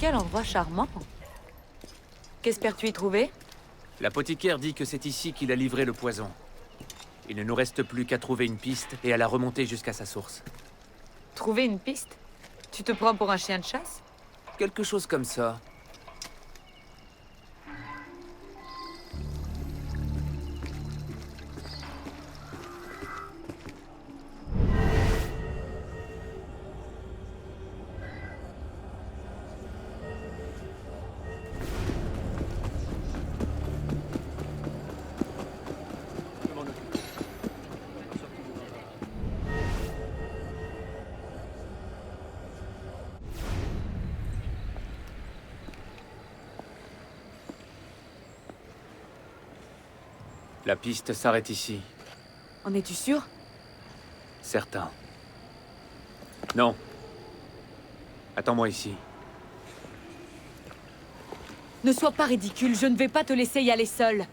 Quel endroit charmant. Qu'espères-tu y trouver? L'apothicaire dit que c'est ici qu'il a livré le poison. Il ne nous reste plus qu'à trouver une piste et à la remonter jusqu'à sa source. Trouver une piste? Tu te prends pour un chien de chasse? Quelque chose comme ça. La piste s'arrête ici. En es-tu sûr? Certain. Non. Attends-moi ici. Ne sois pas ridicule, je ne vais pas te laisser y aller seule.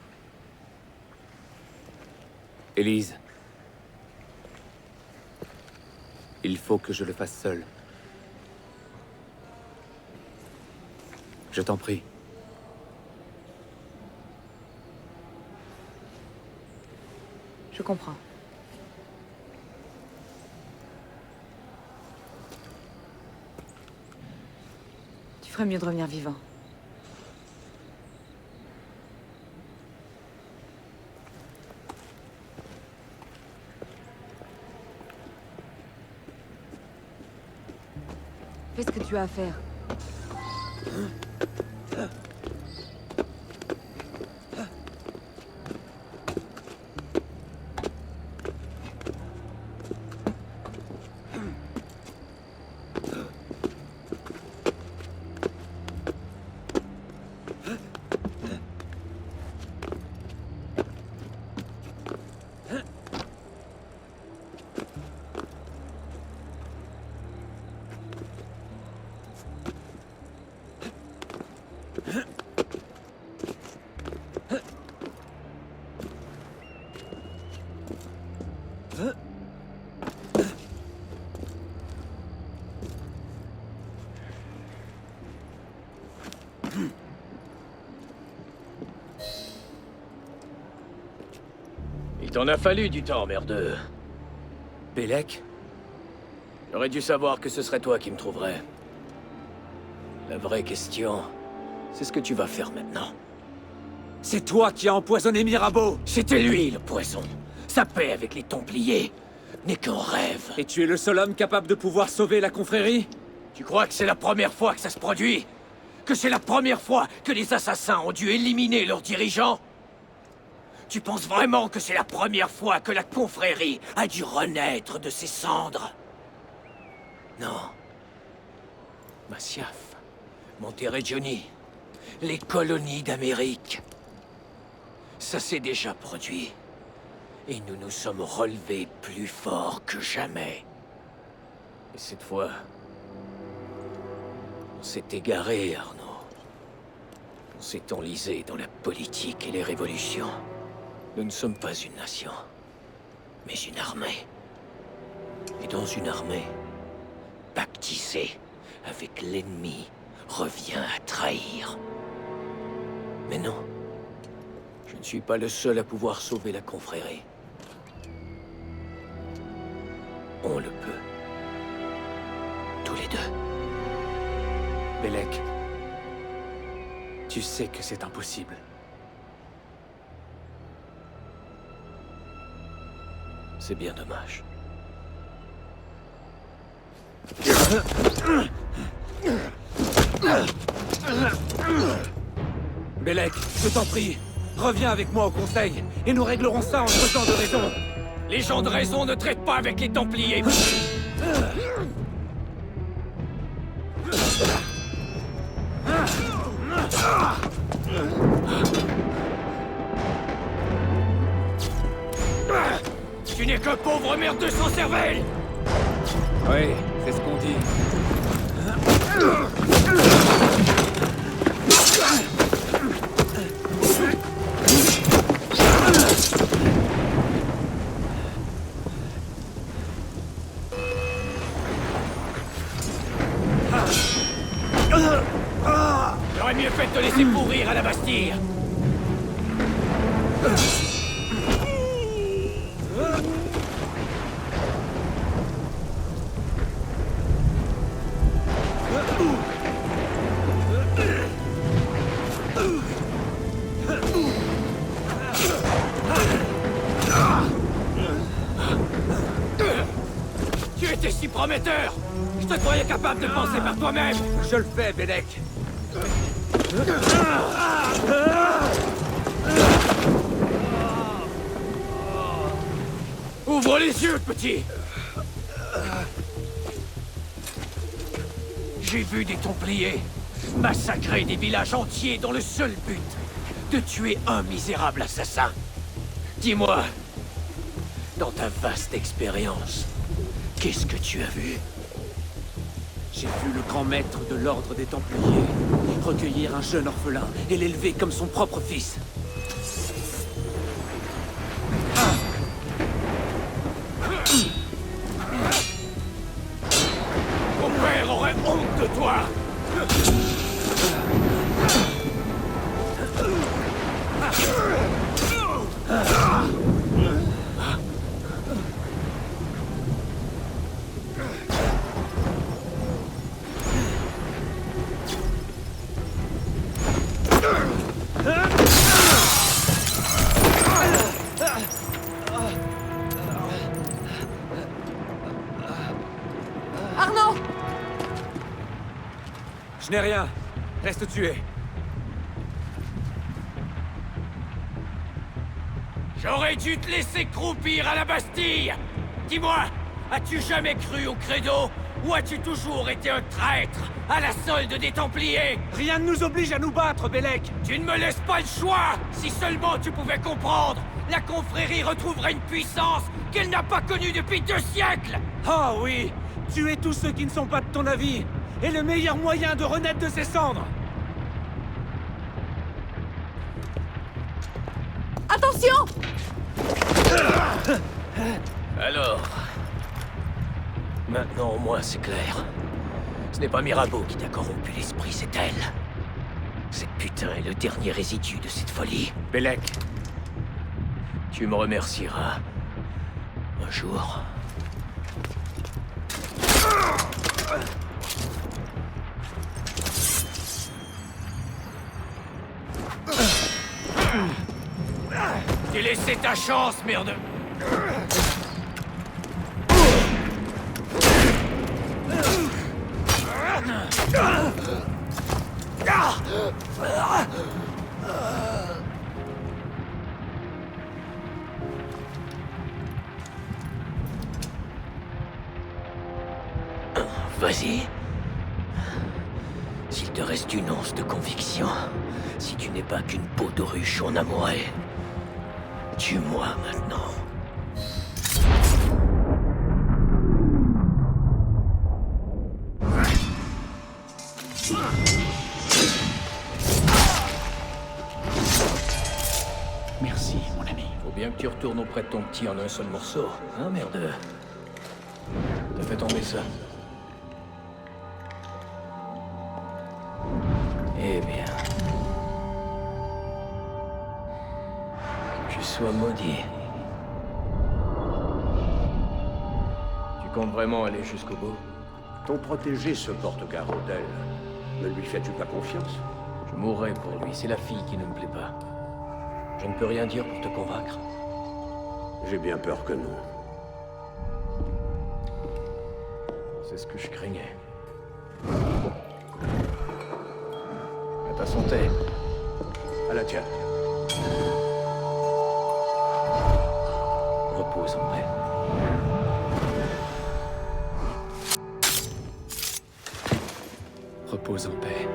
Élise. Il faut que je le fasse seul. Je t'en prie. Je comprends. Tu ferais mieux de revenir vivant. Fais ce que tu as à faire. Il t'en a fallu du temps, merdeux. Bélec? J'aurais dû savoir que ce serait toi qui me trouverais. La vraie question, c'est ce que tu vas faire maintenant. C'est toi qui as empoisonné Mirabeau! C'était lui, le poison. Sa paix avec les Templiers n'est qu'un rêve. Et tu es le seul homme capable de pouvoir sauver la confrérie? Tu crois que c'est la première fois que ça se produit? Que c'est la première fois que les assassins ont dû éliminer leurs dirigeants? Tu penses vraiment que c'est la première fois que la confrérie a dû renaître de ses cendres? Non. Masyaf, Monterrey-Johnny, les colonies d'Amérique. Ça s'est déjà produit. Et nous nous sommes relevés plus forts que jamais. Et cette fois, on s'est égaré, Arnaud. On s'est enlisé dans la politique et les révolutions. Nous ne sommes pas une nation, mais une armée. Et dans une armée, pactiser avec l'ennemi revient à trahir. Mais non, je ne suis pas le seul à pouvoir sauver la confrérie. On le peut. Tous les deux. Bélec, tu sais que c'est impossible. C'est bien dommage. Bélec, je t'en prie, reviens avec moi au conseil, et nous réglerons ça entre gens de raison. Les gens de raison ne traitent pas avec les Templiers. Tu n'es qu'un pauvre merdeux sans cervelle! Oui, c'est ce qu'on dit. sortir. Tu étais si prometteur! Je te croyais capable de penser par toi-même! Je le fais, Bellec. Ouvre les yeux, petit! J'ai vu des Templiers massacrer des villages entiers dans le seul but de tuer un misérable assassin. Dis-moi, dans ta vaste expérience, qu'est-ce que tu as vu? J'ai vu le grand maître de l'ordre des Templiers recueillir un jeune orphelin et l'élever comme son propre fils. Ton père aurait honte de toi! Arnaud! Je n'ai rien. Reste tué. J'aurais dû te laisser croupir à la Bastille! Dis-moi, as-tu jamais cru au credo? Ou as-tu toujours été un traître à la solde des Templiers? Rien ne nous oblige à nous battre, Bellec. Tu ne me laisses pas le choix! Si seulement tu pouvais comprendre! La confrérie retrouverait une puissance qu'elle n'a pas connue depuis 2 siècles! Ah oui, tuer tous ceux qui ne sont pas de ton avis est le meilleur moyen de renaître de ses cendres. Attention! Alors... Maintenant, au moins, c'est clair. Ce n'est pas Mirabeau qui t'a corrompu l'esprit, c'est elle. Cette putain est le dernier résidu de cette folie. Bellec, Tu me remercieras. Un jour. T'es laissé ta chance, merde. Vas-y. S'il te reste une once de conviction, si tu n'es pas qu'une peau de ruche en amoureux, tue-moi maintenant. merci, mon ami. Faut bien que tu retournes auprès de ton petit en un seul morceau, hein, merde? T'as fait tomber ça. Eh bien... Que je sois maudit. Tu comptes vraiment aller jusqu'au bout? Ton protégé se porte garant d'elle. Ne lui fais-tu pas confiance? Je mourrai pour lui, c'est la fille qui ne me plaît pas. Je ne peux rien dire pour te convaincre. J'ai bien peur que non. C'est ce que je craignais. À ta santé. À la tienne. Repose en paix. Repose en paix.